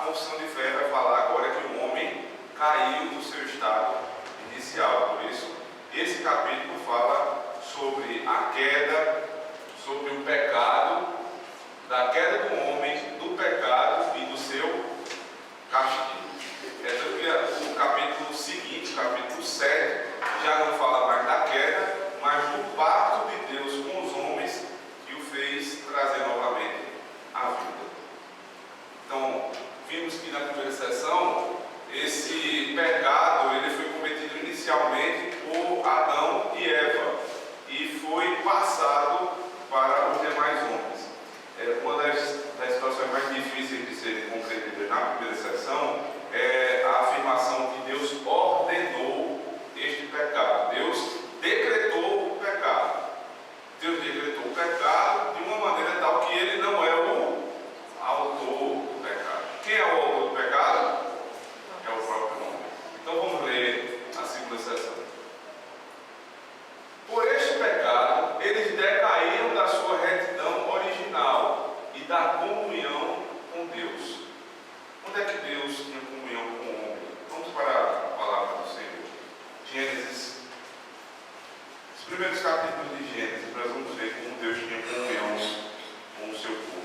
confissão de fé vai falar agora que o homem caiu do seu estado inicial. Por isso, esse capítulo fala sobre a queda, sobre o pecado, da queda do homem, do pecado e do seu castigo. É tanto que o capítulo seguinte, capítulo 7, já não fala mais da queda, mas do pacto de Deus com os homens que o fez trazer novamente a vida. Então, vimos que na primeira sessão, esse pecado ele foi cometido inicialmente por Adão e Eva e foi passado para os demais homens. Uma das situações mais difíceis de serem compreendidas na primeira sessão é a afirmação que Deus ordenou este pecado. Deus decretou o pecado. Deus decretou o pecado de uma maneira tal que ele não é o autor do pecado. Quem é o autor do pecado? É o próprio homem. Então vamos ler a segunda sessão. Por este pecado, eles decaíram da sua retidão original e da comunhão com Deus. Onde é que Deus tinha comunhão com o homem? Vamos para a palavra do Senhor. Gênesis. Os primeiros capítulos de Gênesis, nós vamos ver como Deus tinha comunhão com o seu povo.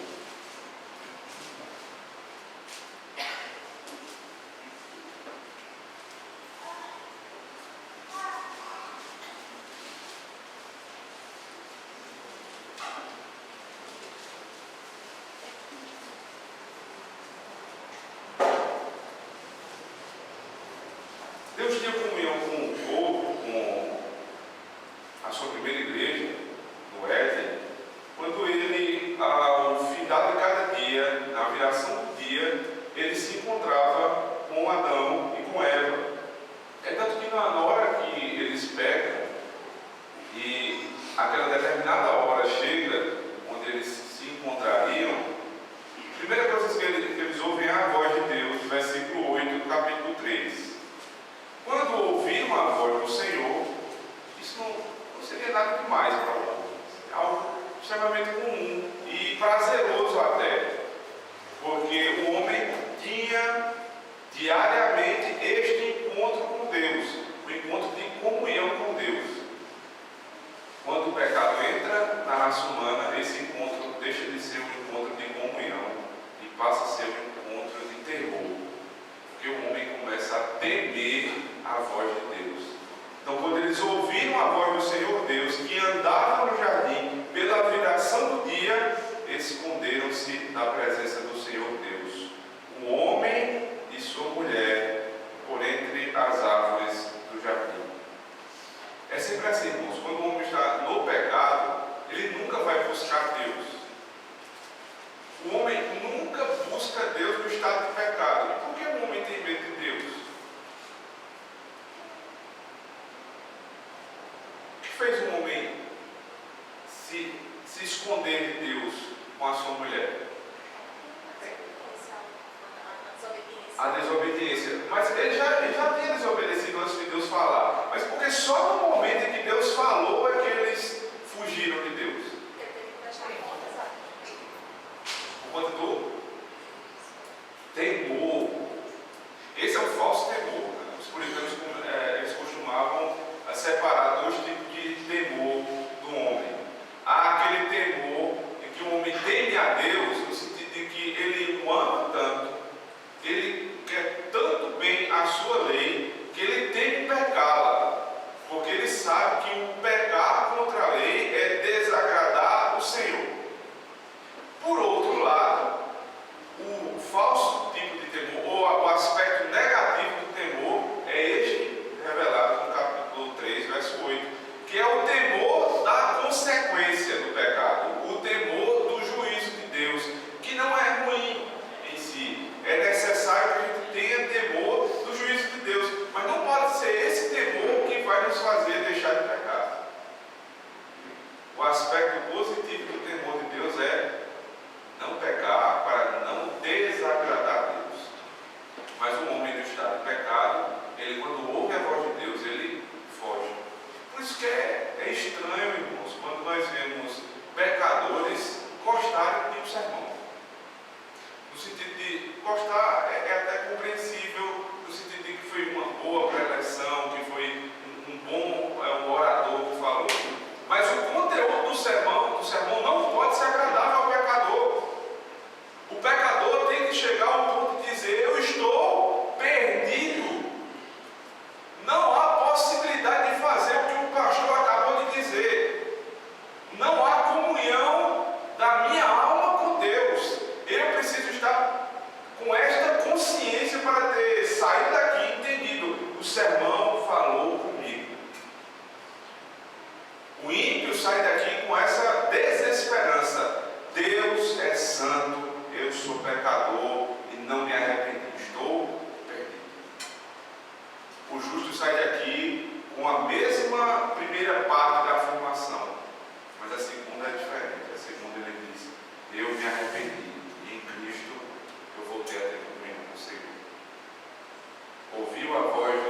Deus tinha comunhão com o povo, com a sua primeira igreja, no Éden, quando ele, ao final de cada dia, na viração do dia, ele se encontrava com Adão e com Eva. É tanto que na hora que eles pecam, e aquela determinada hora chega, onde eles se encontrariam, a primeira coisa que eles ouvem é a voz de Deus, versículo 8 do capítulo 3. Quando ouviram a voz do Senhor, isso não seria nada demais para o homem. É algo extremamente comum e prazeroso até. Porque o homem tinha diariamente este encontro com Deus, o encontro de comunhão com Deus. Quando o pecado entra na raça humana, esse encontro deixa de ser um encontro de comunhão e passa a ser um encontro de terror. Porque o homem começa a temer a voz de Deus. Então, quando eles ouviram a voz do Senhor Deus, que andava no jardim pela viração do dia, esconderam-se da presença do Senhor Deus, o homem e sua mulher, por entre as árvores do jardim. É sempre assim, irmãos, quando o homem está no pecado, ele nunca vai buscar Deus. O homem nunca busca Deus no estado de pecado. E por que o homem tem medo de Deus? O que fez o homem se esconder de Deus com a sua mulher? A desobediência. Mas ele já tinha desobedecido antes de Deus falar. Mas porque só no momento em que Deus falou é que eles fugiram de Deus. Por conta do temor. Esse é um falso temor. Né? Os puritanos eles costumavam separar dois tipos de temor do homem. Há aquele temor em que o homem teme a Deus, no sentido de que ele o ama tanto, ele quer tanto bem a sua lei, que ele teme pecá-la, porque ele sabe que o pecar contra a lei é desagradar o Senhor. Por outro lado,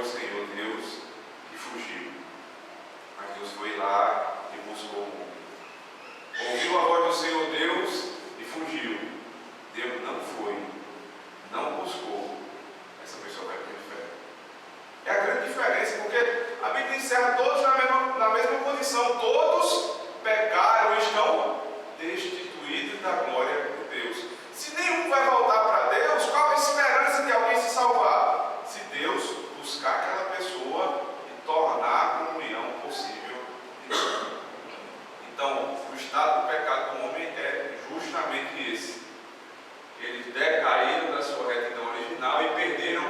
do Senhor Deus e fugiu. Mas Deus foi lá e buscou o homem. Ouviu a voz do Senhor Deus e fugiu. Deus não foi, não buscou. Essa pessoa vai para o inferno. É a grande diferença, porque a Bíblia encerra todos na mesma condição. Todos pecaram e estão destituídos da glória de Deus. Se nenhum vai voltar para Deus, qual a esperança de alguém se salvar? Se Deus buscar aquela pessoa e tornar a comunhão possível de Deus. Então, o estado do pecado do homem é justamente esse. Eles decaíram da sua retidão original e perderam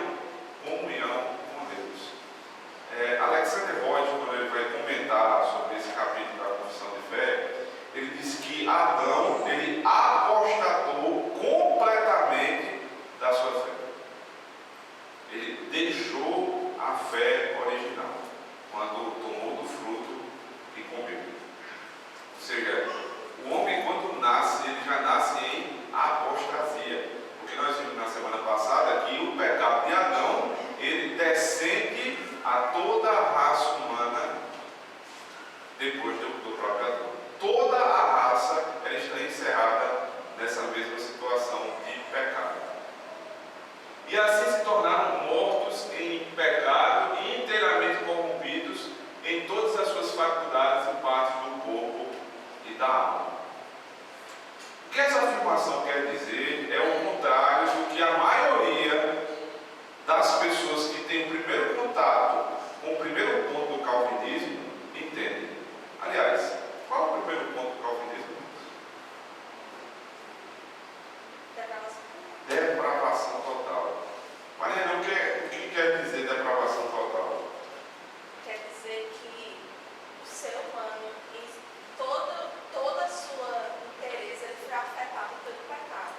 comunhão com Deus. Alexander Vogt, quando ele vai comentar sobre esse capítulo da confissão de fé, ele diz que Adão, ele apostatou completamente da sua fé. Ele deixou a fé original quando tomou do fruto e comeu. Ou seja, o homem quando nasce, ele já nasce em apostasia. Porque nós vimos na semana passada que o pecado de Adão, ele descende a toda a raça humana depois do próprio Adão. Toda a raça ela está encerrada nessa mesma situação de pecado. E assim se tornaram mortos em pecado e inteiramente corrompidos em todas as suas faculdades e partes do corpo e da alma. O que essa afirmação quer dizer é o contrário do que a maioria das pessoas que têm o primeiro contato com o primeiro ponto do calvinismo entendem. Aliás, qual é o primeiro ponto do calvinismo? Depravação total. Mariana, o que quer dizer depravação total? Quer dizer que o ser humano, em toda a sua inteireza, ele foi afetado pelo pecado.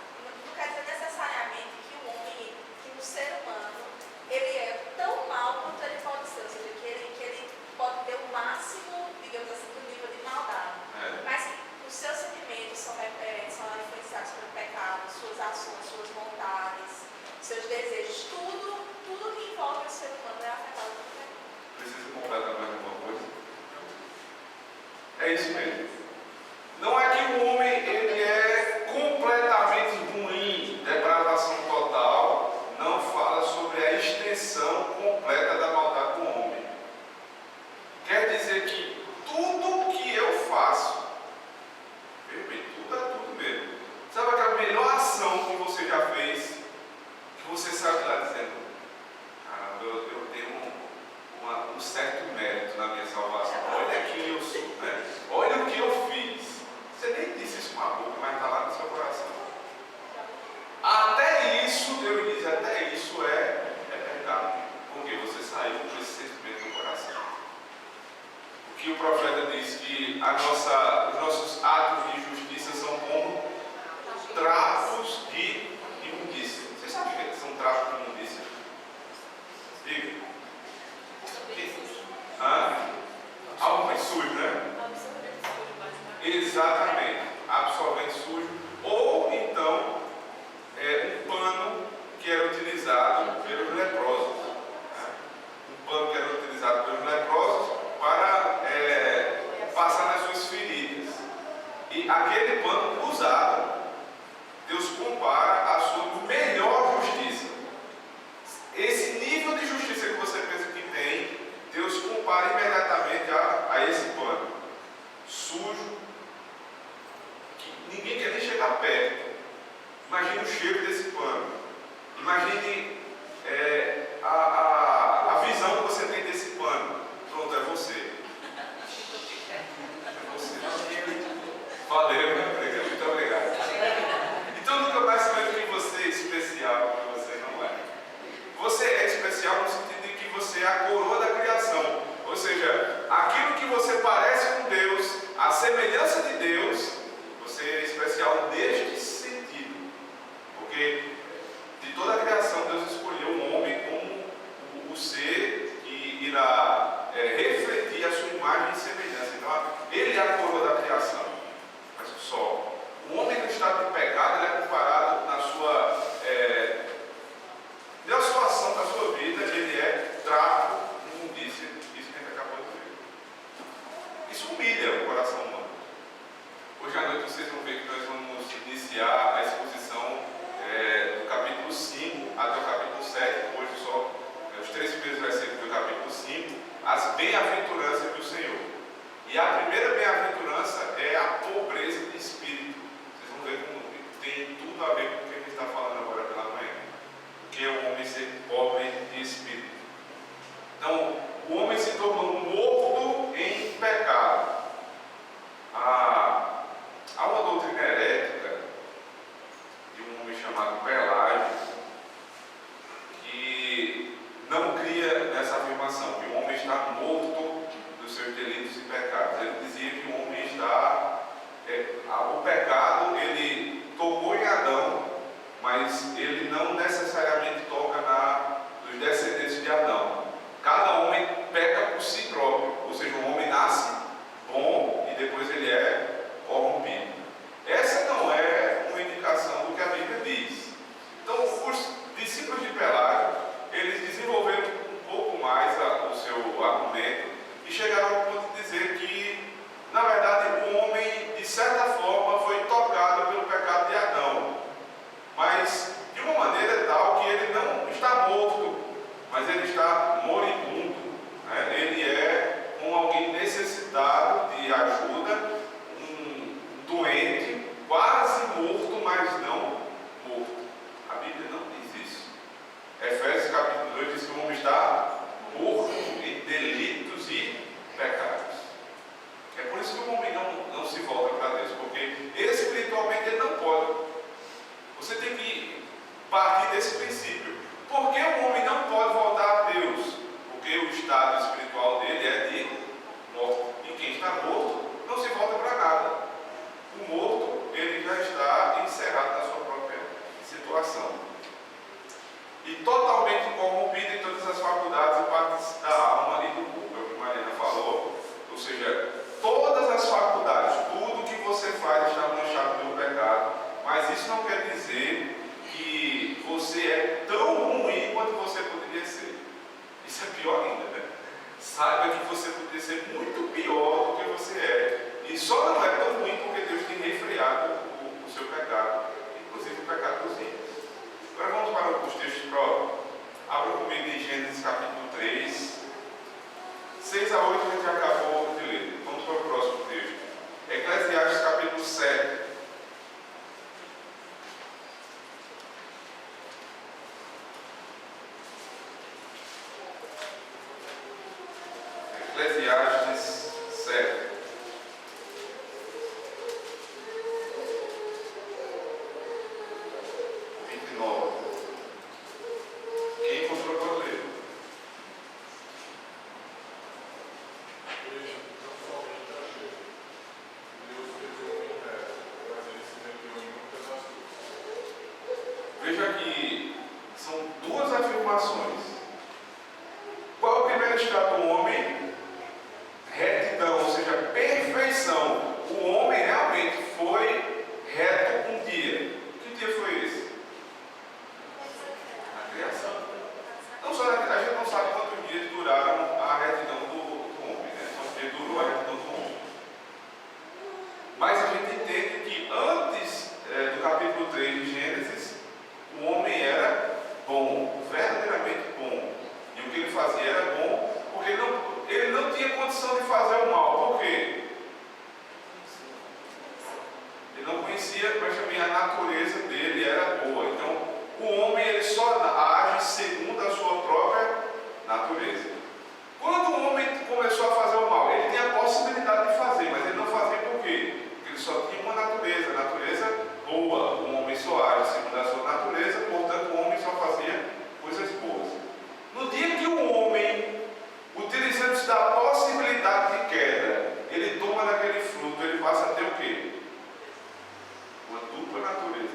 Não quer dizer necessariamente que o homem, que o ser humano, ele é tão mau quanto ele pode ser. Ou seja, que ele pode ter o máximo, digamos assim, do nível de maldade. Mas os seus sentimentos são referentes, são influenciados pelo pecado, suas ações, suas vontades, seus desejos, tudo que envolve o ser humano é afetado pelo pecado. Precisa completar mais alguma coisa? É isso mesmo. Não é que o homem ele é completamente ruim, depravação total, não fala sobre a extensão completa da maldade do homem. Quer dizer que tudo que eu faço, tudo é tudo mesmo. Sabe aquela melhor ação que você já fez, que você sai de lá dizendo, caramba, eu tenho um certo mérito na minha salvação. Olha quem eu sou, né? Olha o que eu fiz. Você nem disse isso com a boca, mas está lá no seu coração. Até isso, Deus diz, até isso é pecado. Porque você saiu com esse sentimento do coração. O que o profeta diz que os nossos atos de justiça são como trapos de imundícia. Vocês sabem o que são trapos de imundícia? Diga. Algo mais sujo, né? Exatamente. Absorvente sujo. Ou então um pano que era utilizado pelos leprosos. Um pano que era utilizado pelos leprosos para passar nas suas feridas. E aquele pano usado, Deus compara a sua melhor justiça. Esse nível de justiça que você pensa que tem, Deus compara imediatamente a esse pano sujo, que ninguém quer nem chegar perto. Imagine o cheiro desse pano. Imagine a visão que você tem desse pano. Pronto, é você. É você. Valeu, muito obrigado. Então nunca mais se lembre que você é especial, porque você não é. Você é especial no sentido de que você é a coroa da criação. Ou seja, aquilo que você parece com Deus, a semelhança de Deus, você é especial neste sentido. Porque de toda a criação, Deus escolheu um homem como o ser que irá refletir a sua imagem e semelhança. Então, ele é a coroa da criação. Mas só, o homem no estado de pecado, ele é comparado na sua ação, na sua vida, ele é trapo bem-aventurança do Senhor. E a primeira bem-aventurança é a pobreza de espírito. Vocês vão ver como tem tudo a ver com o que a gente está falando agora pela manhã. O que é o homem ser pobre de espírito. Então, o homem se tornou morto em pecado. Há uma doutrina herética de um homem chamado Pelágio que não cria nessa afirmação que o homem está morto dos seus delitos e pecados. Ele dizia que o homem está... o pecado, ele tocou em Adão, mas ele não necessariamente toca nos descendentes de Adão. Cada homem peca por si próprio, ou seja, o homem nasce bom e depois ele é corrompido. Essa não é uma indicação do que a Bíblia diz. Então, os discípulos de Pelágio, eles desenvolveram um pouco mais o seu argumento e chegaram ao ponto de dizer que, na verdade, o homem, de certa forma, foi tocado pelo pecado de Adão, mas de uma maneira tal que ele não está morto, mas ele está moribundo, né? Ele é como alguém necessitado de ajuda, um doente, quase morto, mas não morto. A Bíblia não diz isso. Efésios capítulo 2 diz que o homem está morto em delitos e pecados. É por isso que o homem não se volta para Deus, porque espiritualmente ele não pode. Você tem que partir desse princípio. Por que o homem não pode voltar a Deus? Porque o estado espiritual dele é de morto. E quem está morto não se volta para nada. O morto, ele já está encerrado na sua própria situação. E totalmente corrompido em todas as faculdades e partes da alma e do corpo, é o que Mariana falou. Ou seja, todas as faculdades, tudo que você faz está manchado pelo pecado. Mas isso não quer dizer que você é tão ruim quanto você poderia ser. Isso é pior ainda, né? Saiba que você poderia ser muito pior do que você é. E só não é tão ruim porque Deus tem refreado o seu pecado, inclusive o pecado dos ímpios. Agora vamos para os textos próprios. Abra comigo em Gênesis capítulo 3. 6 a 8 a gente acabou de ler. Vamos para o próximo texto. Eclesiastes capítulo 7. Eclesiastes 7. Quem encontrou pode ler. Veja que são duas afirmações. Qual é o primeiro estado do homem? Retidão, ou seja, perfeição. O homem realmente foi reto um dia. Que dia foi esse? A criação. Não só a gente não sabe quantos dias duraram a retidão do homem, né? Quantos dias durou a retidão do homem. Mas a gente entende que antes do capítulo 3 de Gênesis, o homem era bom, verdadeiramente bom. E o que ele fazia era bom, porque ele não tinha condição de fazer o mal. Por quê? Ele não conhecia, mas também a natureza dele era boa. Então, o homem ele só age segundo a sua própria natureza. Quando o homem começou a fazer o mal, ele tinha a possibilidade de fazer, mas ele não fazia por quê? Porque ele só tinha uma natureza, a natureza boa. O homem só age segundo a sua natureza, portanto, o homem só fazia coisas boas. No dia que o homem, utilizando-se da possibilidade de queda, ele toma daquele fruto, ele passa a ter o quê? Uma dupla natureza.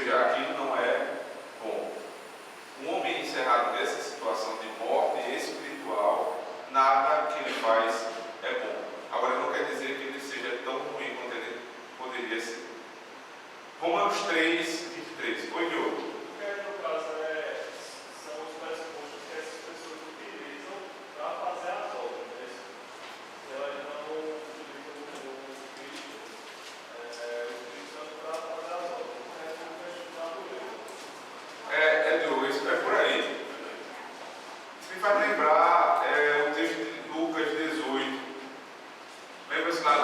seja, aquilo não é bom. Um homem encerrado nessa situação de morte espiritual, nada que ele faz é bom. Agora, não quer dizer que ele seja tão ruim quanto ele poderia ser. Romanos 3, 23. Oi, Diogo. Porque no caso são os pressupostos que essas pessoas utilizam para fazer as obras. Elas não utilizam o Cristo para fazer as obras. O resto é natureza. Diogo, isso é por aí. Isso me faz lembrar o texto de Lucas 18. Lembra-se lá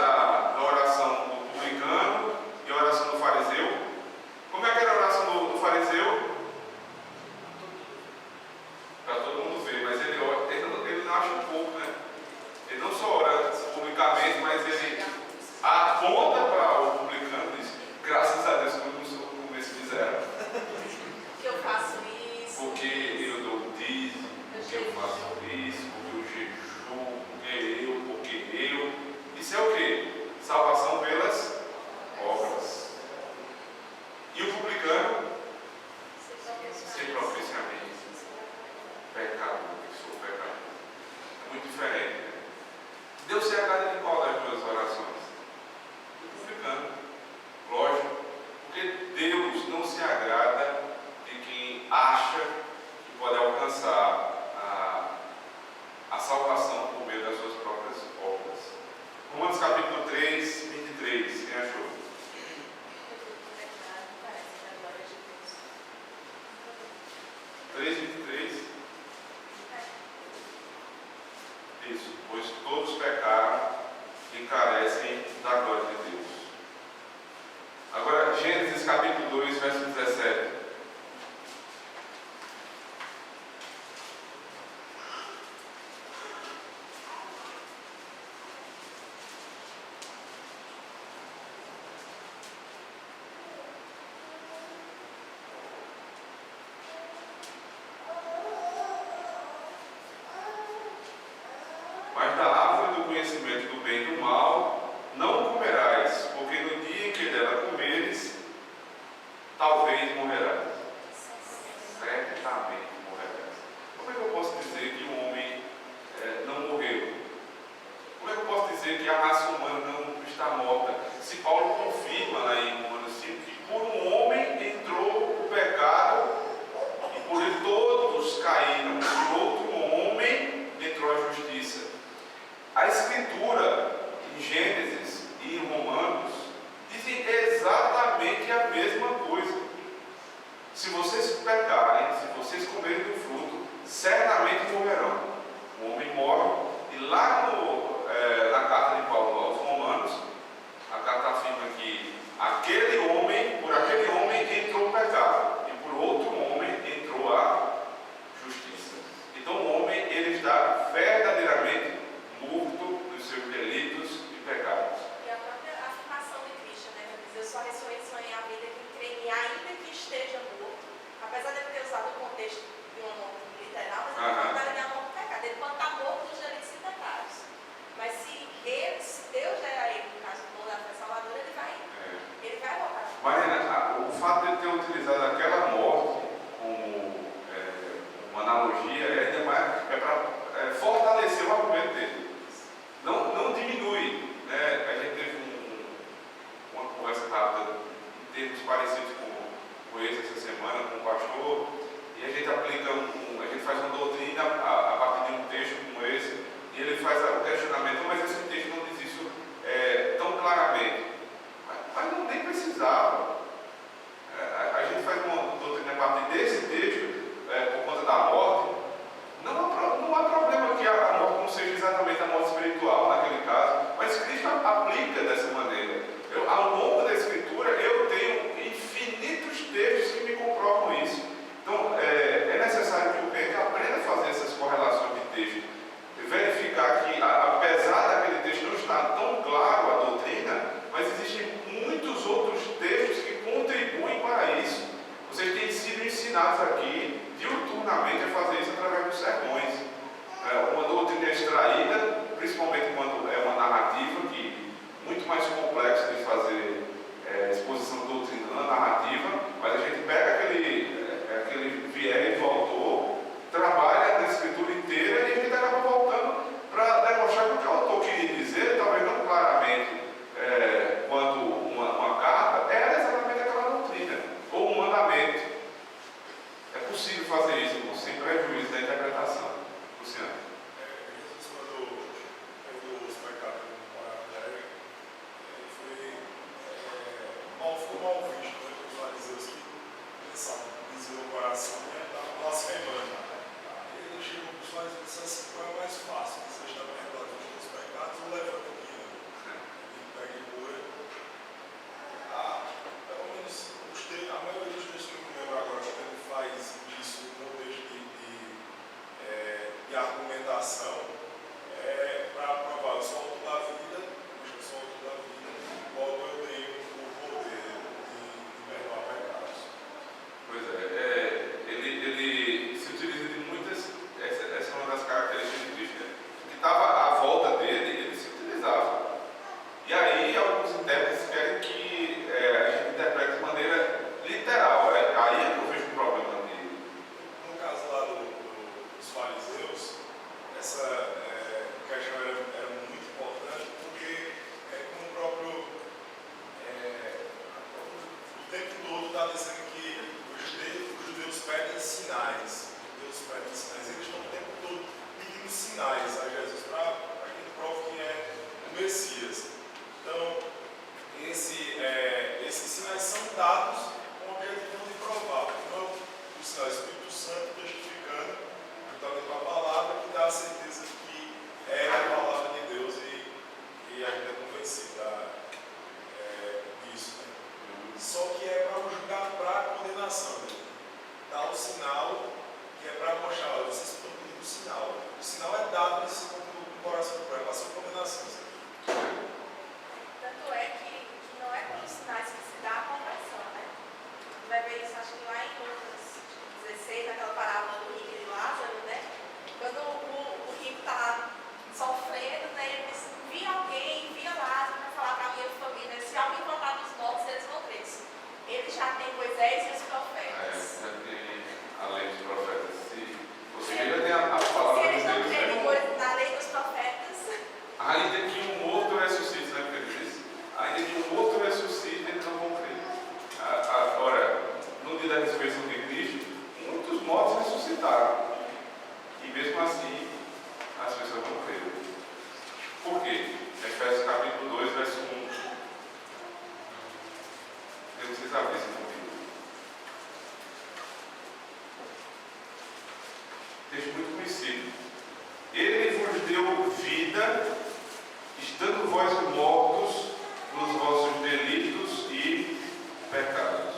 da oração do publicano e a oração do fariseu? Como é que era a oração do fariseu? Para todo mundo ver, mas ele não acha um pouco, né? Ele não só ora publicamente, mas ele aponta para o publicano e diz: graças a Deus que eu não sou como esse miserável. Que eu faço isso. Porque eu dou dízimo, porque eu faço isso, porque eu jejuo, porque eu. Isso é o quê? Salvação pelas obras. E o publicano? Ser propiciamente pecador, que sou pecador. É muito diferente. Deus se agrada de qual das duas orações? Do publicano. Lógico. Porque Deus não se agrada de quem acha que pode alcançar a salvação por meio das suas próprias obras. Romanos capítulo 3, 23. Quem achou? 3:23. Isso, pois todos pecaram e carecem da glória de Deus. Agora, Gênesis capítulo 2, verso 17. Mas da árvore do conhecimento do bem e do mal não comerás, porque no dia em que dela comeres, talvez morrerás. Certamente morrerás. Como é que eu posso dizer que o homem não morreu? Como é que eu posso dizer que a raça humana não está morta? Se Paulo confirma lá em Romanos 5 que por um homem entrou o pecado e por ele todos caíram, por outro homem entrou a justiça. A Escritura, em Gênesis e em Romanos, dizem exatamente a mesma coisa. Se vocês pecarem, se vocês comerem do fruto, certamente morrerão. O homem morre, e lá na carta de Paulo aos Romanos, a carta afirma que por aquele homem entrou o pecado, e por outro homem entrou a justiça. Então o homem, ele está verdadeiramente morto dos seus delitos e pecados. E a própria afirmação de Cristo, né? Que diz: eu sou a ressurreição e a vida, que crê em mim, ainda que esteja morto. Apesar de ele ter usado o contexto de uma morte literal, mas ele não está ligado ao pecado. Ele pode estar morto dos delitos e pecados. Mas se Deus gera ele, no caso do da fé salvadora, ele vai voltar. Marina, o fato de ele ter utilizado aquela morte como uma analogia ainda mais para fortalecer o argumento dele. Não diminui, né? A gente teve uma conversa rápida em termos parecidos com esse essa semana com o pastor, e a gente aplica a gente faz uma doutrina a partir de um texto como esse, e ele faz o questionamento: mas esse texto não diz isso tão claramente. Mas não nem precisava. A gente faz uma doutrina a partir desse texto por conta da morte. Não há problema que a morte não seja exatamente a morte espiritual naquele caso, mas Cristo aplica dessa maneira. Ao longo da Escritura, eu tenho infinitos textos que me comprovam isso. Então, é necessário que o crente aprenda a fazer essas correlações de texto, verificar que, apesar daquele texto não estar tão claro a doutrina, mas existem muitos outros textos que contribuem para isso. Vocês têm sido ensinados aqui diuturnamente a fazer isso através dos sermões. Uma doutrina extraída, principalmente quando é uma narrativa, que muito mais complexa de fazer exposição doutrinária narrativa, mas a gente está dizendo que os judeus pedem sinais. Os judeus pedem sinais. Eles estão o tempo todo pedindo sinais a Jesus para que ele prove que é o Messias. Então, esses sinais são dados com o objetivo de provar. Então, o sinal do Espírito Santo testificando, juntamente com a palavra, que dá a certeza de que é a palavra de Deus e a gente é convencido disso. Né? Só que é para julgar para a condenação. Né? Dá o sinal que é para mostrar, olha, vocês estão pedindo o sinal. O sinal é dado nesse coração do para sua condenação. Tanto é que não é pelos sinais que se dá a conversão, né? Você vai ver isso, acho que lá em Lucas 16, naquela parábola do rico e de Lázaro, né? Quando o rico está sofrendo, né? Ele diz, via alguém, via Lázaro para falar para a minha família, se alguém voltar dos mortos, eles vão crer. Ele já tem Moisés e os profetas. A lei dos profetas. Ou seja, ele tem a palavra Se de eles não Deus. crerem na lei dos profetas, Ainda que um morto ressuscite, sabe o que ele diz? Ainda que um morto ressuscite, eles não vão crer. Agora, no dia da ressurreição de Cristo, muitos mortos ressuscitaram. E mesmo assim, as pessoas não creram. Por quê? Efésios capítulo 2, verso 1. Eu não sei se abrir esse comigo. Texto muito conhecido. Ele vos deu vida, estando vós mortos nos vossos delitos e pecados.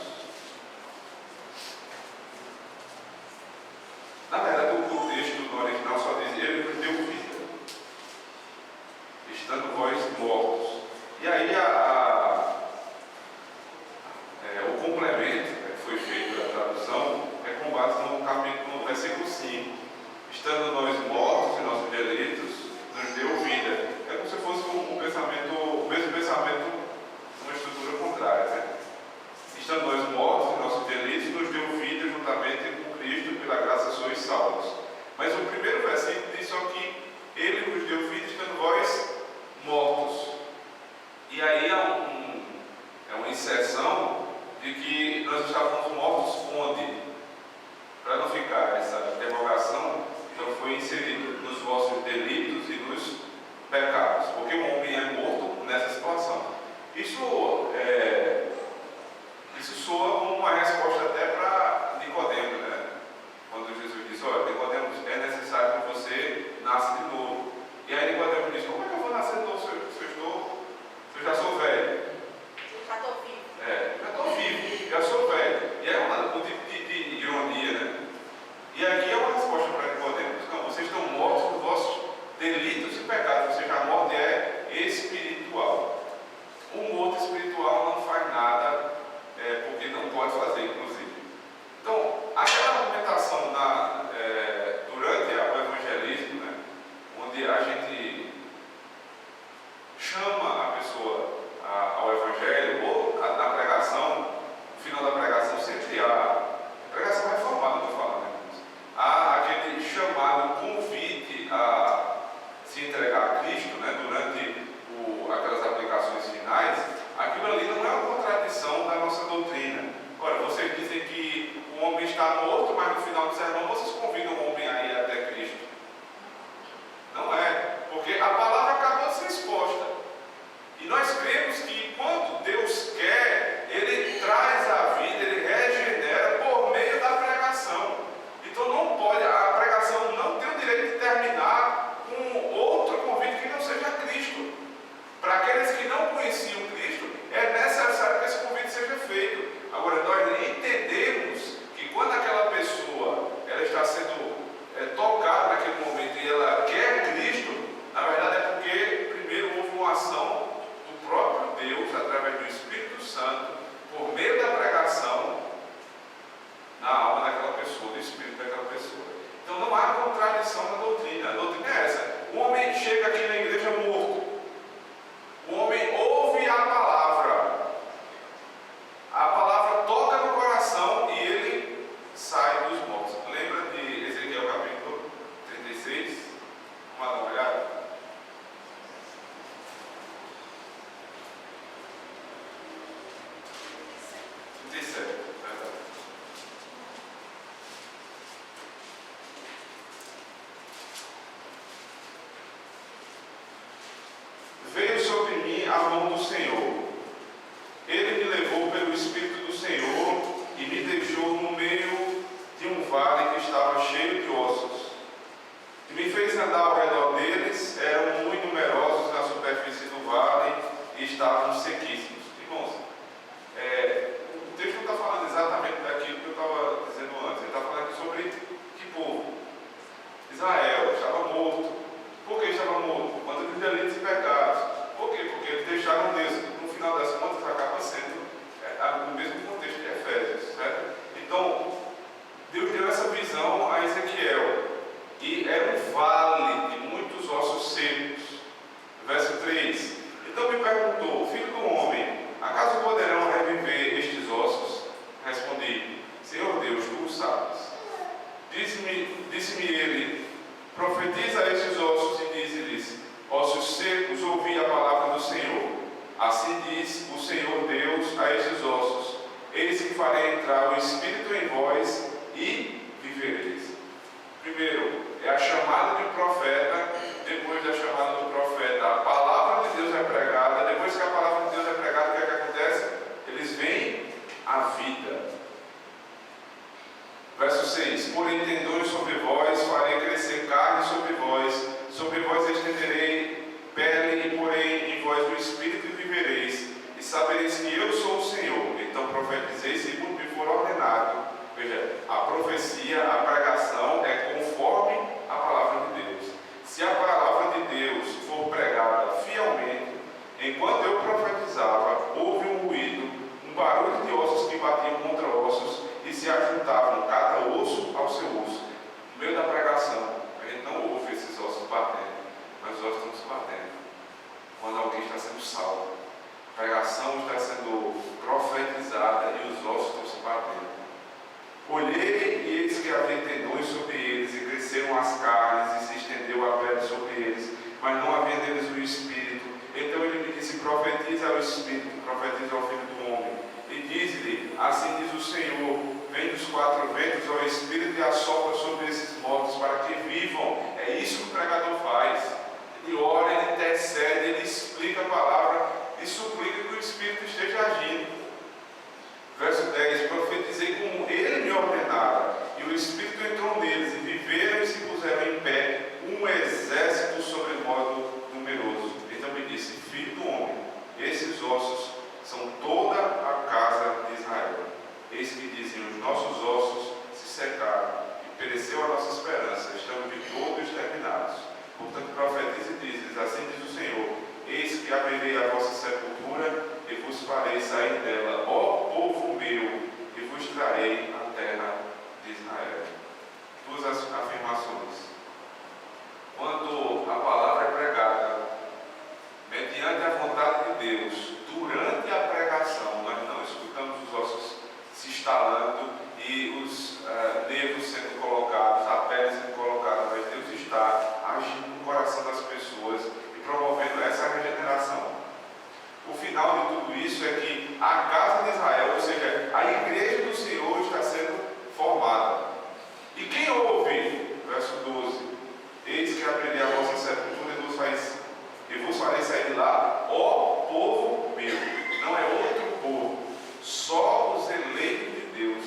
Na verdade, o texto no original só diz: ele vos deu vida, estando vós mortos. E aí o complemento que foi feito da tradução é com base no versículo 5. Estando nós mortos em nossos delitos, nos deu vida. É como se fosse o mesmo pensamento, uma estrutura contrária. Né? Estando nós mortos em nossos delitos, nos deu vida juntamente com Cristo, pela graça sois salvos. Mas o primeiro versículo diz só que ele nos deu vida estando vós mortos. E aí é uma inserção de que nós estávamos mortos onde? Para não ficar essa interrogação, então foi inserido nos vossos delitos e nos pecados, porque o homem é morto nessa situação. Isso soa como uma resposta até para Nicodemos, né? Quando Jesus disse: olha, Nicodemos, é necessário que você nasça de novo. E aí Nicodemos disse: como é que eu vou nascer de novo se eu já sou velho? eu já estou vivo. Já estou vivo, já sou velho. E é um tipo de ironia, né? E aqui é uma resposta para Nicodemos: não, vocês estão mortos nos vossos delitos e pecados, ou seja, a morte é espiritual. O morto espiritual não faz nada, porque não pode fazer, inclusive. Então, aquela argumentação durante o evangelismo, né, onde a gente chama a pessoa ao evangelho, ou na pregação, no final da pregação sempre há, pregação reformada, estou falando, né? Há aquele chamado convite a se entregar a Cristo, né, durante aquelas aplicações finais. Aquilo ali não é uma contradição da nossa doutrina. Agora, vocês dizem que o homem está morto, mas no final do sermão vocês convidam o homem a ir até Cristo. Não é, porque a palavra acabou de ser exposta. E nós cremos que quando Deus quer, Ele traz a vida, Ele regenera por meio da pregação. Então não pode, a pregação não tem o direito de terminar com outro convite que não seja Cristo. Para aqueles que não conheciam Cristo, é necessário que esse convite seja feito. Agora, nós entendemos que quando aquela pessoa ela está na mão do Senhor. Ele me levou pelo Espírito do Senhor e me deixou no meio de um vale que estava cheio de ossos. E me fez andar ao redor deles, eram muito numerosos na superfície do vale e estavam sequíssimos. Irmãos, o texto não está falando exatamente daquilo que eu estava dizendo antes. Ele está falando aqui sobre que povo? Israel estava morto. Por que estava morto? Quando de delitos e pecados. Por quê? Porque eles deixaram Deus. No final das contas, acaba sendo no mesmo contexto de Efésios, certo? Então, Deus deu essa visão a Ezequiel. E era um vale de muitos ossos secos. Verso 3. Então me perguntou: filho do homem, acaso poderão reviver estes ossos? Respondi: Senhor Deus, tu o sabes. Disse-me ele: profetiza a estes ossos e dize-lhes: ossos secos, ouvi a palavra do Senhor. Assim diz o Senhor Deus a estes ossos: eis que farei entrar o Espírito em vós e vivereis. Primeiro, é a chamada de um profeta. Depois da chamada do profeta, a palavra de Deus é pregada. Depois que a palavra de Deus é pregada, o que é que acontece? Eles veem a vida. Verso 6: porém tendões sobre vós, farei crescer carne sobre vós estenderei pele, e porém em vós o Espírito e vivereis, e sabereis que eu sou o Senhor. Então profetizei segundo me for ordenado. Veja, a profecia, a pregação é conforme a palavra de Deus. Se a palavra de Deus for pregada fielmente, enquanto eu profetizava, houve um ruído, um barulho de ossos que batiam contra ossos e se ajuntavam, cada osso ao seu osso. No meio da pregação, a gente não ouve esses ossos batendo, mas os ossos estão se batendo. Quando alguém está sendo salvo, a pregação está sendo profetizada e os ossos estão se batendo. Olhei e eis que havia tendões sobre eles, e cresceram as carnes, e se estendeu a pele sobre eles, mas não havia neles o Espírito. Então ele me disse: profetiza ao Espírito, profetiza ao Filho do Homem, e diz-lhe: assim diz o Senhor, vem dos quatro ventos ao Espírito e assopra sobre esses mortos, para que vivam. É isso que o pregador faz. Ele ora, ele intercede, ele explica a palavra e suplica que o Espírito esteja agindo. Verso 10: profetizei como ele me ordenara, e o Espírito entrou neles, e viveram e se puseram em pé um exército sobremodo numeroso. Então me disse: filho do homem, esses ossos são toda a casa de Israel. Eis que dizem: os nossos ossos se secaram, e pereceu a nossa esperança, estamos de todo exterminados. Portanto profetize e diz-lhes: assim diz o Senhor: eis que abrirei a vossa sepultura e vos farei sair dela, ó povo meu, e vos trarei a terra de Israel. Duas afirmações. Quando a palavra é pregada, mediante a vontade de Deus, durante a pregação, nós não escutamos os ossos se instalando e os nervos sendo colocados, a pele sendo colocada, mas Deus está agindo no coração das pessoas e promovendo essa regeneração. O final de tudo isso é que a casa de Israel, ou seja, a igreja do Senhor, está sendo formada. E quem ouve, verso 12: eis que abrirei a vossa sepultura e vos farei sair de lá, ó povo meu. Não é outro povo, só os eleitos de Deus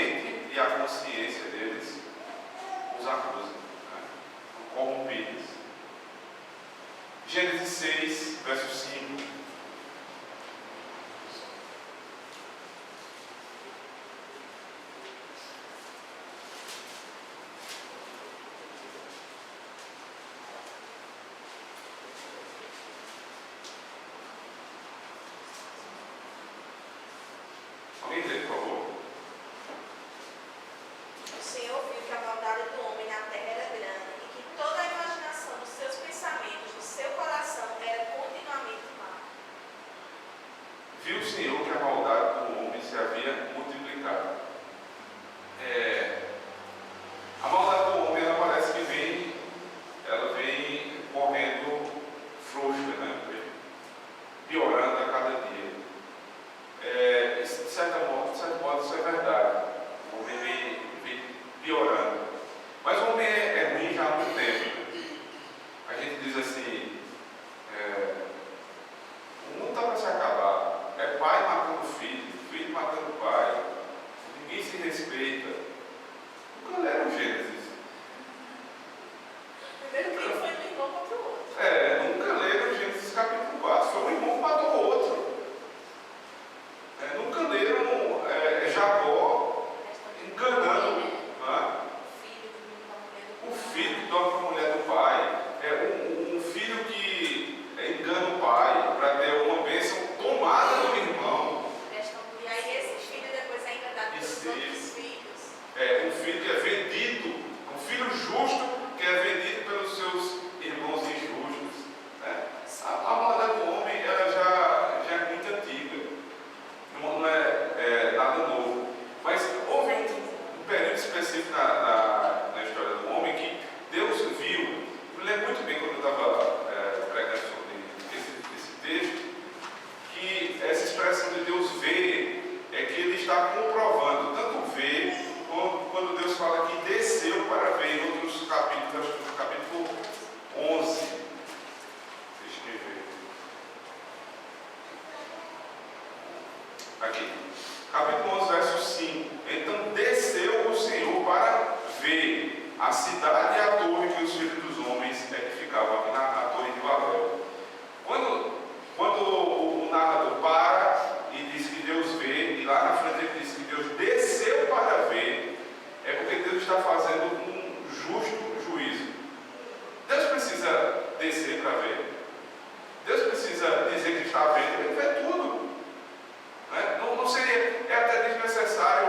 mente e a consciência deles os acusa, né? Corrompidos. Gênesis 6, verso 5. Alguém lê, por favor? O Senhor viu que a maldade do homem na terra era grande e que toda a imaginação dos seus pensamentos, do seu coração, era continuamente má. Viu o Senhor que a maldade do homem se havia multiplicado. A maldade do homem, ela parece que ela vem correndo frouxa, né? Piorando a cada dia. De certo modo, isso é verdade. O homem vem piorando. Mas o homem é ruim já há muito tempo. A gente diz assim, o mundo está para se acabar. É pai matando filho, filho matando pai. Ninguém se respeita. Nunca leram Gênesis. Primeiro que foi um irmão contra o outro. Nunca leram Gênesis capítulo 4. Foi um irmão que matou o outro. Nunca leram Jacó enganando o filho que dorme com a mulher do pai. Um filho que engana o pai para ter uma bênção tomada do irmão. E aí esse filho depois é enganado pelos outros filhos. Um filho que é vendido, um filho justo que é vendido pelos seus irmãos injustos. A maldade do homem ela já é muito antiga, não é nada novo. Mas houve um período específico na história do homem que Deus viu. Eu lembro muito bem quando eu estava pregando sobre esse texto, que essa expressão de Deus ver é que Ele está comprovando, tanto ver, quando Deus fala que desceu para ver, em outros capítulos, acho que no capítulo 11, deixa eu ver, aqui, capítulo 11, verso 5, então desceu o Senhor para ver a cidade e a torre que os filhos dos homens edificavam aqui na torre de Babel. Quando o narrador para e diz que Deus vê, e lá na frente ele diz que Deus desceu para ver, é porque Deus está fazendo um justo juízo. Deus precisa descer para ver. Deus precisa dizer que está vendo, Ele vê tudo. Não seria, até desnecessário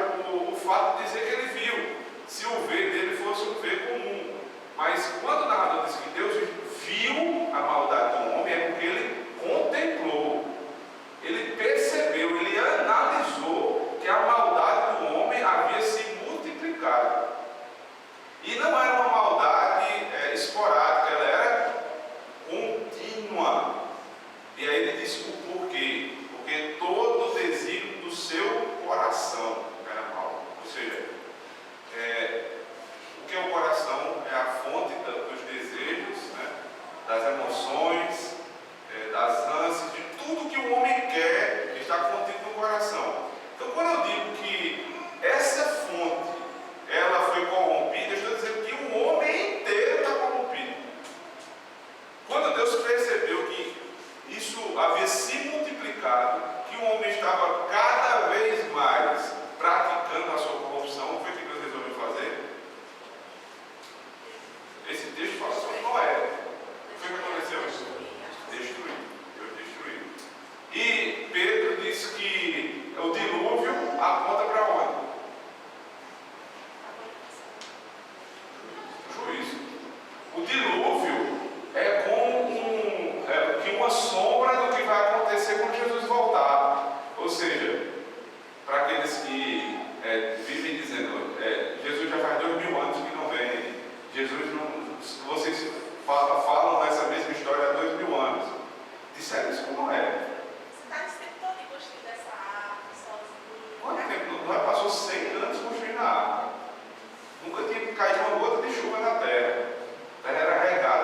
o fato de dizer que Ele viu, se o ver dele fosse um ver comum. Mas quando o narrador diz que Deus viu a maldade do homem, é porque Ele contemplou, Ele percebeu, Ele analisou que a maldade do homem havia se multiplicado. E não era uma maldade esporádica, ela era contínua. E aí ele diz o porquê. Porque todo o desígnio do seu coração era mau. Ou seja, o que é o coração? É a fonte dos desejos, né? Das emoções, das ânsias, de tudo que o homem quer, está contido no coração. Então, quando eu digo que essa fonte ela foi corrompida, eu estou dizendo que o homem inteiro está corrompido. Quando Deus percebeu que isso havia se multiplicado, que o homem estava cada vez mais praticando a sua corrupção, o que Deus resolveu fazer? Esse texto fala sobre Noé. O que aconteceu? Destruiu. Deus destruiu. E Pedro disse que o dilúvio aponta para onde? Juízo. O dilúvio é como uma sombra do que vai acontecer quando Jesus voltar. Ou seja, para aqueles que vivem dizendo, Jesus já faz 2000 anos que não vem, Jesus não. Vocês falam essa mesma história há 2000 anos. Disseram isso como é. Você está esse tempo todo construindo essa árvore sozinho. Quanto tempo? Noé passou 100 anos construindo a arca. Nunca tinha caído uma gota de chuva na terra. A terra era regada.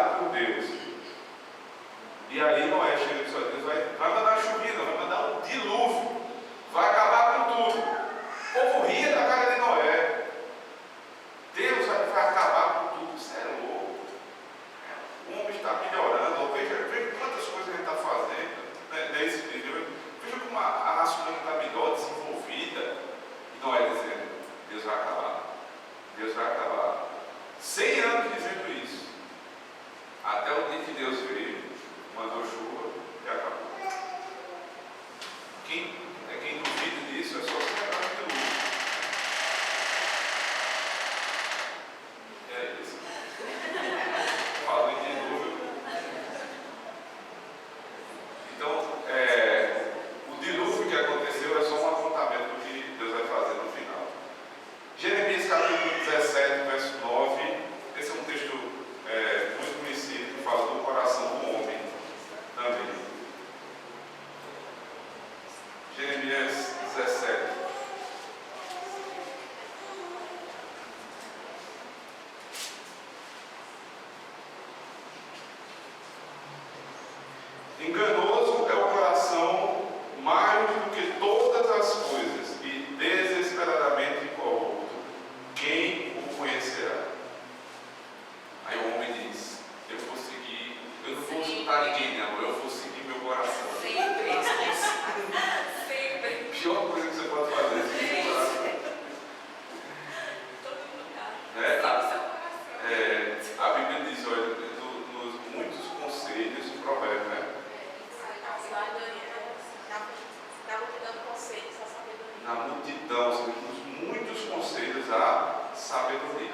sabedoria.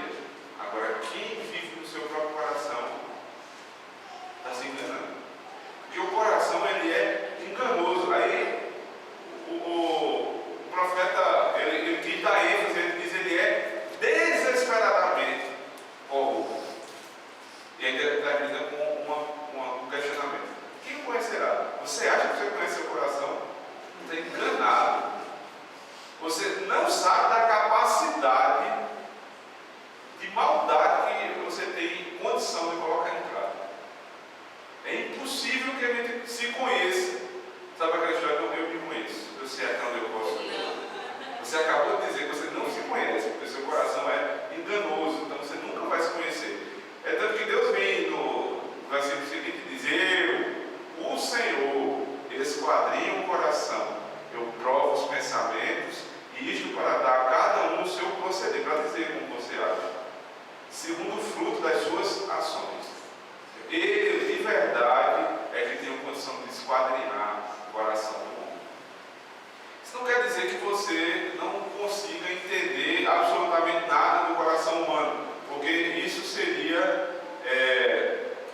Agora, quem vive no seu próprio coração está se enganando. Porque o coração ele é enganoso. Aí o profeta ele diz da ênfase, ele diz ele é desesperadamente corrupto. E ainda termina com um questionamento. Quem o conhecerá? Você acha que você conhece seu coração? Está enganado. Você não sabe da capacidade de maldade que você tem condição de colocar em prática. É impossível que a gente se conheça. Sabe aquela história do eu me conheço? Eu sei até onde eu posso ir. Você acabou de dizer que você não se conhece, porque seu coração é enganoso, então você nunca vai se conhecer. É tanto que Deus vem no versículo seguinte e diz: o Senhor, esquadrinha o coração, eu provo os pensamentos, e isto para dar a cada um o seu proceder, para dizer como você age, segundo o fruto das suas ações. Ele, de verdade, é que tem a condição de esquadrinhar o coração do homem. Isso não quer dizer que você não consiga entender absolutamente nada do coração humano, porque isso seria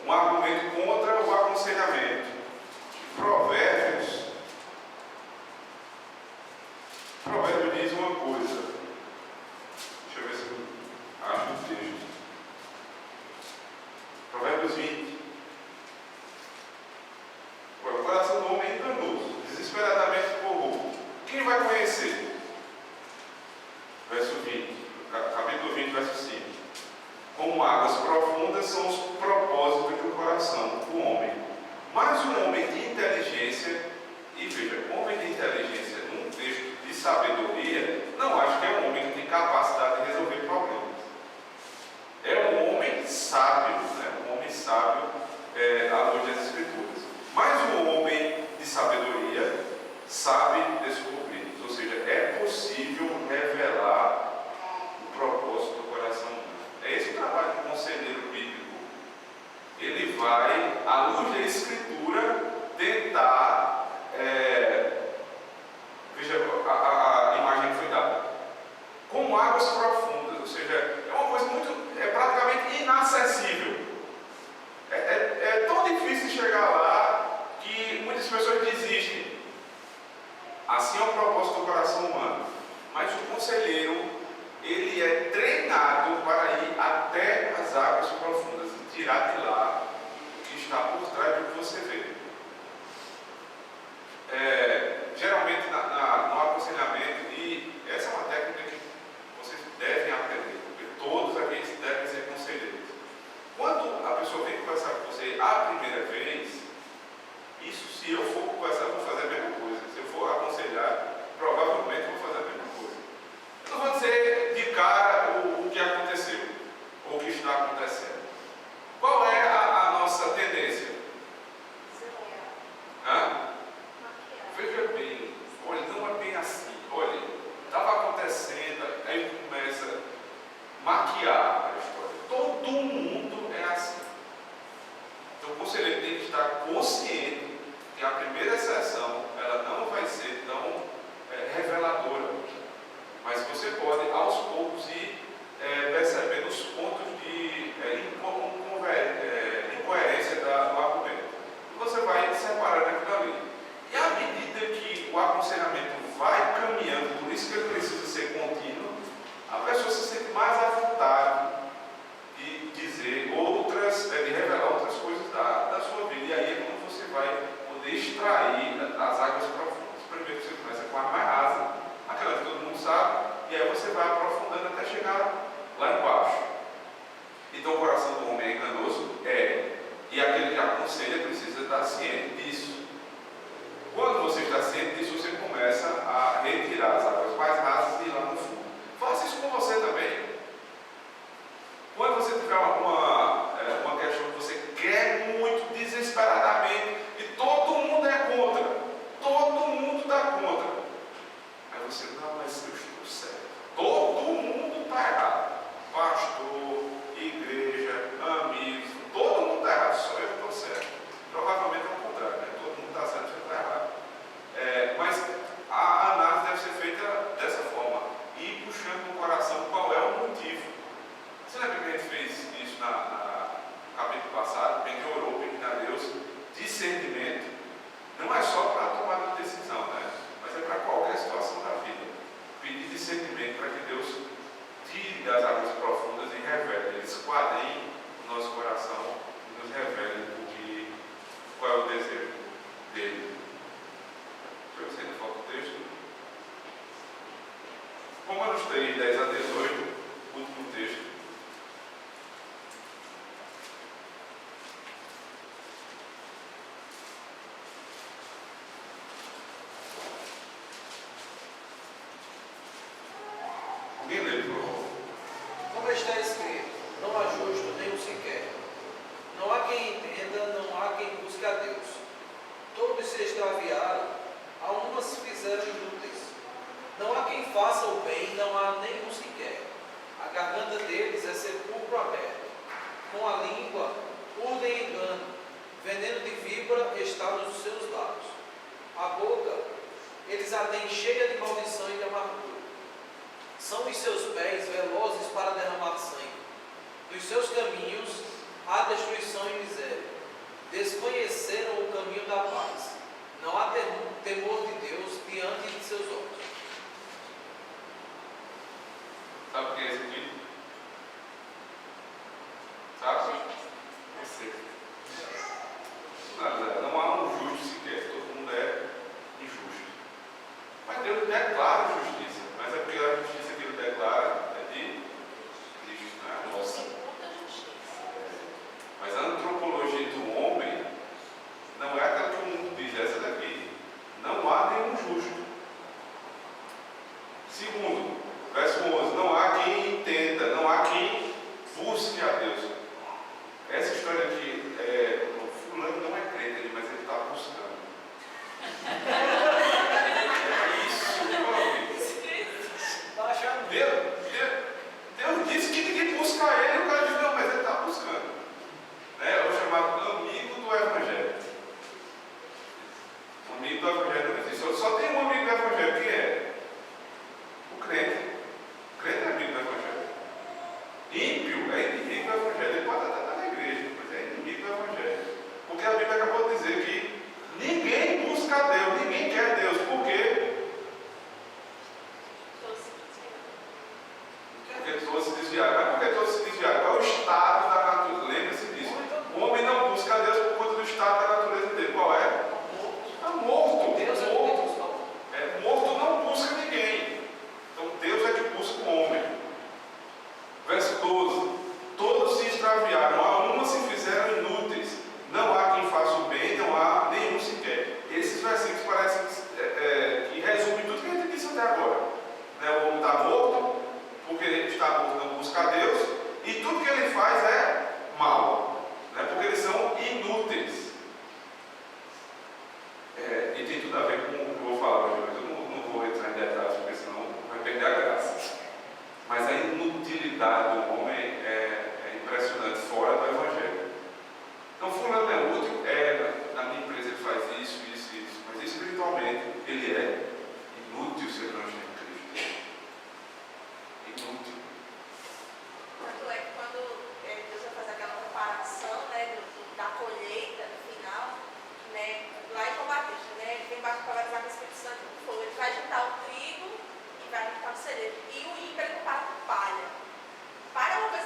um argumento contra o aconselhamento. Provérbios diz uma coisa. Deixa eu ver se eu acho o texto. Provérbios 20. O coração do homem é enganoso, desesperadamente corrupto. Quem vai conhecer? Verso 20, capítulo 20, verso 5. Como águas profundas são os propósitos do coração do homem. Mas um homem de inteligência, e veja, homem de inteligência, num texto de sabedoria, não acho que é um homem que tem capacidade de resolver problemas. É um homem sábio, né? Um homem sábio à luz das Escrituras. Mas um homem de sabedoria sabe descobrir, ou seja, é possível revelar o propósito do coração humano. É esse o trabalho do conselheiro bíblico. Ele vai, à luz da Escritura, tentar, veja a imagem que foi dada, como águas profundas, ou seja, é uma coisa praticamente inacessível. É tão difícil chegar lá que muitas pessoas desistem. Assim é o propósito do coração humano. Mas o conselheiro, ele é treinado para ir até as águas profundas e tirar de lá o que está por trás do que você vê. Geralmente no aconselhamento, e essa é uma técnica que vocês devem aprender, porque todos aqui devem ser conselheiros. Quando a pessoa vem conversar com você a primeira vez, isso, se eu for conversar, eu vou fazer a mesma coisa. Se eu for aconselhar, provavelmente eu vou fazer a mesma coisa. Eu não vou dizer de cara o que aconteceu, ou o que está acontecendo. Qual é a nossa tendência? Veja bem, olha, não é bem assim. Olha, estava acontecendo, aí começa a maquiar a história. Todo mundo é assim. Então o conselheiro tem que estar consciente que a primeira sessão ela não vai ser tão reveladora, mas você pode aos poucos ir percebendo os pontos de incoerência do argumento. E você vai separando aquilo ali. E à medida que o aconselhamento vai caminhando, por isso que ele precisa ser contínuo, a pessoa se sente mais à vontade de dizer de revelar outras coisas da sua vida. E aí é quando você vai poder extrair as águas profundas. Primeiro você começa com a mais rasa, aquela que todo mundo sabe, e aí você vai aprofundando até chegar lá embaixo. Então o coração do homem é enganoso? E aquele que aconselha precisa estar ciente disso. Quando você está ciente disso, você começa a retirar as águas mais rasas e ir lá no fundo. Faça isso com você também. Quando você tiver uma questão que você quer muito, desesperadamente, e todo mundo é contra, todo mundo está contra, aí você, não, mas eu estou certo. Todo mundo está errado. Pastor, igreja, amigos, todo mundo está errado, só eu estou certo. Provavelmente é o contrário, né? Todo mundo está certo, você está errado. Mas a análise deve ser feita dessa forma, ir puxando no coração qual é o motivo. das águas profundas e revela, ele esquadrinha o nosso coração e nos revela qual é o desejo dele. Deixa eu ver se falta o texto. Romanos 3, 10 a 18, último texto. Alguém lê, por favor? Como está escrito, não há justo nenhum sequer. Não há quem entenda, não há quem busque a Deus. Todos se extraviaram, a uma se fizeram inúteis. Não há quem faça o bem, não há nenhum sequer. A garganta deles é sepulcro aberto. Com a língua urdem engano. Veneno de víbora está nos seus lábios. A boca eles a têm cheia de maldição e de amargura. São os seus pés velozes para derramar sangue. Nos seus caminhos há destruição e miséria. Desconheceram o caminho da paz. Não há temor de Deus diante de seus olhos. Sabe quem é esse aqui? Sabe? Você. Não há um justo sequer, todo mundo é injusto. Mas Deus declara justiça, mas é porque a justiça que ele declara é de Cristo, não é a nossa. Muita justiça. Mas a antropologia do homem não é aquela que o mundo diz, é essa daqui. Não há nenhum justo. Segundo, verso 11, não há quem entenda, não há quem busque a Deus. Essa história aqui, o fulano não é crente ali, mas ele está buscando. É isso, meu amigo. Está achando? Deus disse que ninguém busca ele, o cara diz, não, mas ele está buscando. É o chamado amigo do Evangelho. O amigo do Evangelho não existe. Só tem um amigo do Evangelho, quem é? O crente. O crente é amigo do Evangelho. Ímpio é inimigo do Evangelho. Ele pode até estar na igreja, mas é inimigo do Evangelho. Porque a Bíblia acabou de dizer que ninguém busca Deus, ninguém quer Deus. Por quê? Porque todos se desviaram. Mas por que todos se desviaram? Qual é o estado da natureza? Lembre-se disso. O homem não busca Deus por conta do estado da natureza dele. Qual é? Está morto. Deus é Morto. Morto não busca ninguém. Então Deus é que busca o homem. Verso 12. Todos se extraviaram, a uma se fizeram inúteis. Não há quem faça o bem, não há nenhum sequer. Esses versículos parecem que resumem tudo que a gente disse até agora. Né? O homem está morto, porque ele está morto, não busca a Deus, e tudo que ele faz é mal, né? Porque eles são inúteis. E tem tudo a ver com o que eu vou falar hoje, mas eu não vou entrar em detalhes, porque senão vai perder a graça. Mas a inutilidade do homem é impressionante, fora do Evangelho. Então, fulano é útil, na minha empresa ele faz isso, mas espiritualmente ele é inútil se ele não estiver em Cristo. Inútil. Tanto é que quando Deus vai fazer aquela comparação, né, da colheita no final, né, lá em João Batista, né, ele vem para batizar com o Espírito Santo com fogo. Ele vai juntar o trigo e vai juntar o celeiro. E o ímpio ele compara com palha. Palha é uma coisa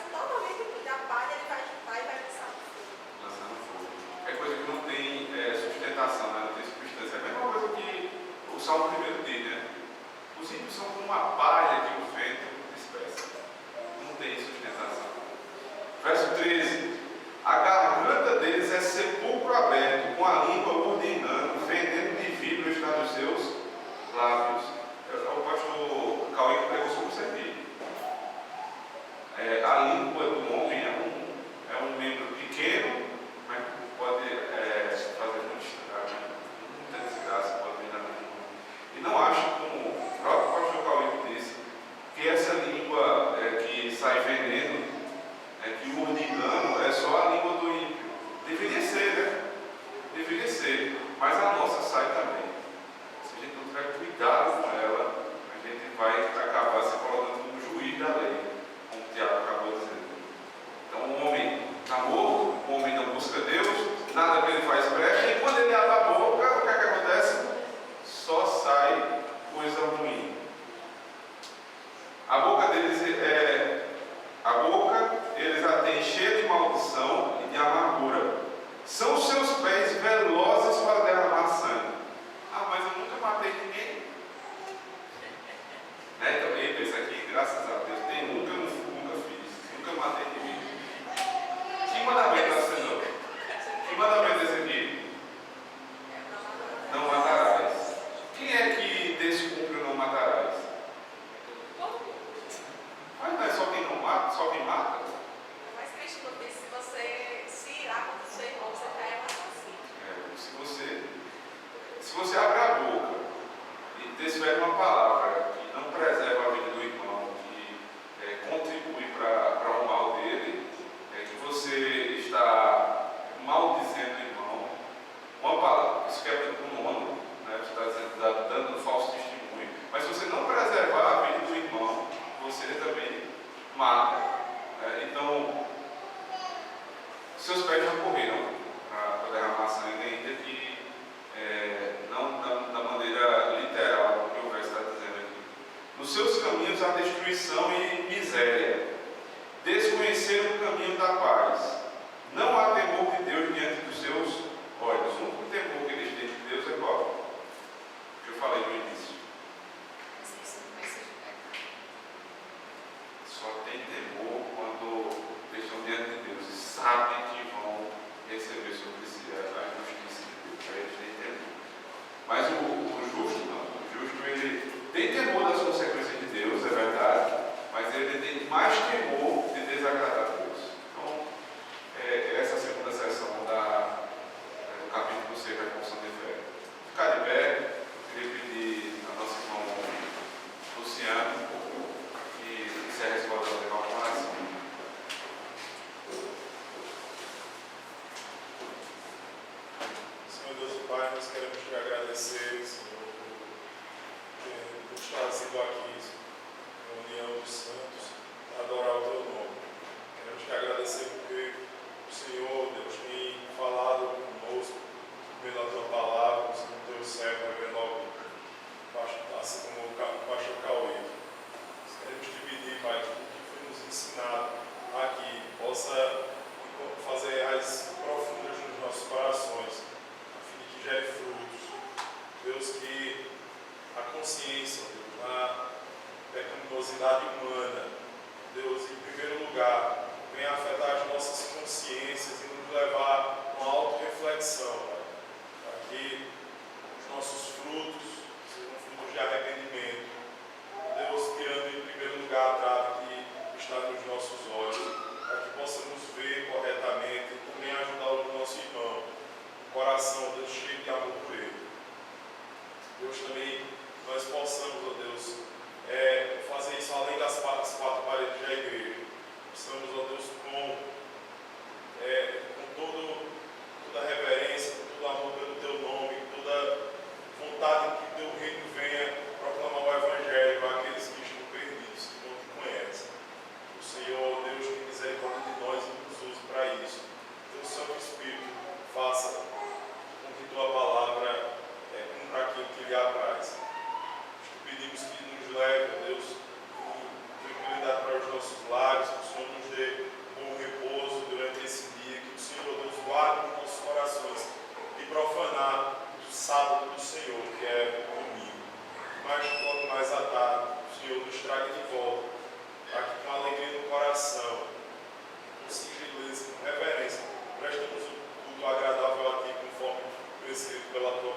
mata. Então, seus pés já correram para derramar sangue, ainda que não da maneira literal que o verso está dizendo aqui. Nos seus caminhos há destruição e miséria. Desconheceram o caminho da paz. Não há temor de Deus diante dos seus olhos. O único temor que eles têm de Deus é qual? Que eu falei no início. Só tem temor quando eles estão diante de Deus e sabem que vão receber sobre si a justiça de Deus. Aí eles têm temor. Mas o justo não. O justo ele tem temor das consequências de Deus, é verdade, mas ele tem mais temor de desagradar a Deus. Então, essa é a segunda sessão do capítulo 6 da Confissão de Fé. Ficar de pé, eu queria pedir a nossa irmã Luciano que encerre esse valor de oração. Senhor Deus e Pai, nós queremos te agradecer, Senhor, por estar sendo aqui, na união dos santos, para adorar o teu nome. Queremos te agradecer porque o Senhor, Deus, tem falado conosco pela tua palavra, o teu servo, assim como o pastor Cauê. Queremos te pedir, Pai, que o que foi nos ensinado aqui possa fazer raízes profundas nos nossos corações, a fim de que gere frutos. Deus, que a consciência, Deus, na pecaminosidade humana, Deus, em primeiro lugar, venha afetar as nossas consciências e nos levar a uma auto-reflexão, para que os nossos frutos sejam frutos de arrependimento. Deus, tirando em primeiro lugar a trave que está nos nossos olhos, para que possamos ver corretamente e também ajudar o nosso irmão, o coração, Deus, cheio de amor por ele. Deus, também nós possamos, ó Deus, fazer isso além das quatro paredes da igreja. Possamos, ó Deus, com toda a reverência, com todo amor pelo teu nome, toda vontade que teu reino venha proclamar o Evangelho àqueles que estão perdidos, que não te conhecem. O Senhor, Deus, tem misericórdia de nós e nos use para isso. Teu Santo Espírito faça com que tua palavra cumpra aquilo que lhe apraz. Pedimos que nos leve, Deus, com tranquilidade para os nossos lares, que o Senhor nos dê bom repouso durante esse dia, que o Senhor, Deus, guarde os nossos corações de profanar o sábado do Senhor, que é o domingo. Mas logo mais à tarde, o Senhor nos traga de volta, para que com alegria no coração, com singeleza, com reverência, prestemos um culto agradável a Ti, conforme prescrito pela Tua